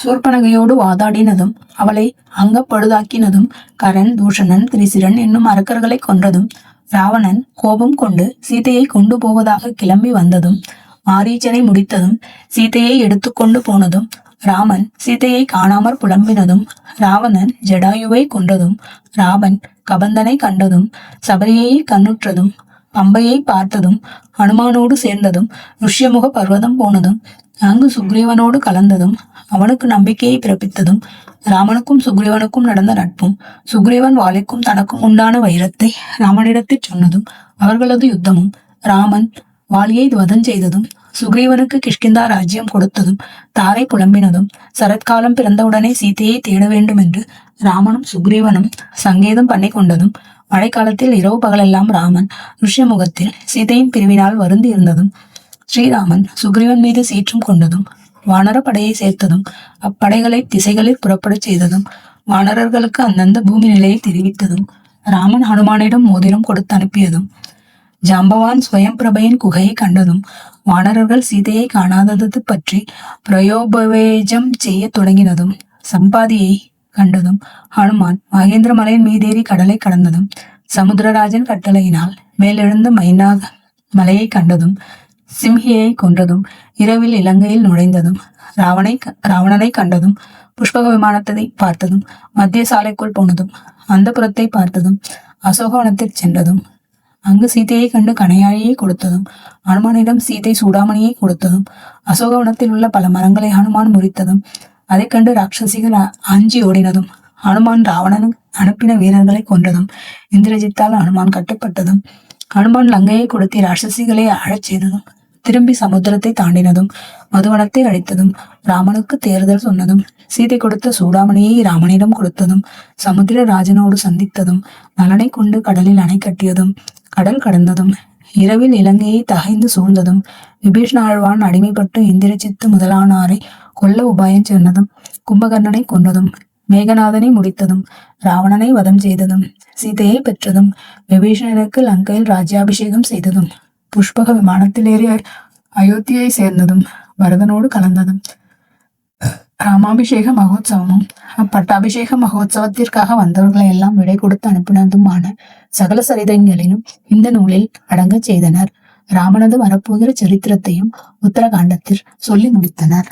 சூர்பனகையோடு வாதாடினதும் அவளை அங்கப்பழுதாக்கினதும் கரண், தூஷணன், திரிசிரன் என்னும் அரக்கர்களை கொன்றதும் ராவணன் கோபம் கொண்டு சீதையை கொண்டு போவதாக கிளம்பி வந்ததும் மாரீச்சனை முடித்ததும் சீதையை எடுத்துக்கொண்டு போனதும் ராமன் சீதையை காணாமற் புலம்பினதும் ராவணன் ஜடாயுவை கொன்றதும் ராமன் கபந்தனை கண்டதும் சபரியை கண்ணுற்றதும் பம்பையை பார்த்ததும் ஹனுமானோடு சேர்ந்ததும் ருஷ்யமுக பர்வதம் போனதும் அங்கு சுக்ரீவனோடு கலந்ததும் அவனுக்கு நம்பிக்கையை பிறப்பித்ததும் ராமனுக்கும் சுக்ரீவனுக்கும் நடந்த நட்பும் சுக்ரீவன் வாலிக்கும் தனக்கும் உண்டான வைரத்தை ராமனிடத்தில் சொன்னதும் அவர்களது யுத்தமும் ராமன் வாலியை வதம் செய்ததும் சுக்ரீவனுக்கு கிஷ்கிந்தா ராஜ்யம் கொடுத்ததும் தாரை புலம்பினதும் சரத்காலம் பிறந்தவுடனே சீதையை தேட வேண்டும் என்று ராமனும் சுக்ரீவனும் சங்கேதம் பண்ணி கொண்டதும் மழைக்காலத்தில் இரவு பகலெல்லாம் ராமன் ருஷ்யமுகத்தில் சீதையின் பிரிவினால் வருந்தி இருந்ததும் ஸ்ரீராமன் சுக்ரீவன் மீது சீற்றம் கொண்டதும் வானர படையை சேர்த்ததும் அப்படைகளை திசைகளில் புறப்படச் செய்ததும் வானரர்களுக்கு அந்தந்த பூமி நிலையை தெரிவித்ததும் ராமன் ஹனுமானிடம் மோதிரம் கொடுத்து அனுப்பியதும் ஜாம்பவான் ஸ்வயம் பிரபையின் குகையை கண்டதும் வானரர்கள் சீதையை காணாதது பற்றி பிரயோபவேஜம் செய்ய தொடங்கினதும் சம்பாதியை கண்டதும் ஹனுமான் மகேந்திர மலையின் மீதேறி கடலை கடந்ததும் சமுத்திரராஜன் கட்டளையினால் மேலெழுந்த மைனாக மலையை கண்டதும் சிம்ஹியை கொன்றதும் இரவில் இலங்கையில் நுழைந்ததும் ராவணனை கண்டதும் புஷ்பக விமானத்தை பார்த்ததும் மத்திய சாலைக்குள் போனதும் அந்த புறத்தை பார்த்ததும் அசோகவனத்தில் சென்றதும் அங்கு சீதையை கண்டு கணையாழியை கொடுத்ததும் ஹனுமானிடம் சீதை சூடாமணியை கொடுத்ததும் அசோகவனத்தில் உள்ள பல மரங்களை ஹனுமான் முறித்ததும் அதை கண்டு ராட்சசிகள் அஞ்சி ஓடினதும் ஹனுமான் ராவணன் அனுப்பின வீரர்களை கொன்றதும் இந்திரஜித்தால் ஹனுமான் கட்டுப்பட்டதும் ஹனுமான் லங்கையை கொடுத்து ராட்சசிகளை அழச் செய்ததும் திரும்பி சமுத்திரத்தை தாண்டினதும் மதுவனத்தை அழித்ததும் ராமனுக்கு தேர்தல் சொன்னதும் சீதை கொடுத்த சூடாமணியை ராமனிடம் கொடுத்ததும் சமுத்திர ராஜனோடு சந்தித்ததும் நலனை கொண்டு கடலில் அணை கட்டியதும் கடல் கடந்ததும் இரவில் இலங்கையை தகைந்து சூழ்ந்ததும் விபீஷ்ண ஆழ்வான் அடிமைப்பட்டு இந்திரஜித்து முதலானாரை கொல்ல உபாயம் சொன்னதும் கும்பகர்ணனை கொன்றதும் மேகநாதனை முடித்ததும் ராவணனை வதம் செய்ததும் சீதையை பெற்றதும் விபீஷணனுக்கு லங்கையில் ராஜ்யாபிஷேகம் செய்ததும் புஷ்பக விமானத்தில் ஏறி அயோத்தியை சேர்ந்ததும் பரதனோடு கலந்ததும் ராமாபிஷேக மகோத்சவமும் அப்பட்டாபிஷேக மகோத்சவத்திற்காக வந்தவர்களை எல்லாம் விடை கொடுத்து அனுப்பினதுமான சகல சரிதங்களிலும் இந்த நூலில் அடங்கச் செய்தனர். ராமனது வரப்போகிற சரித்திரத்தையும் உத்தரகாண்டத்தில் சொல்லி முடித்தனர்.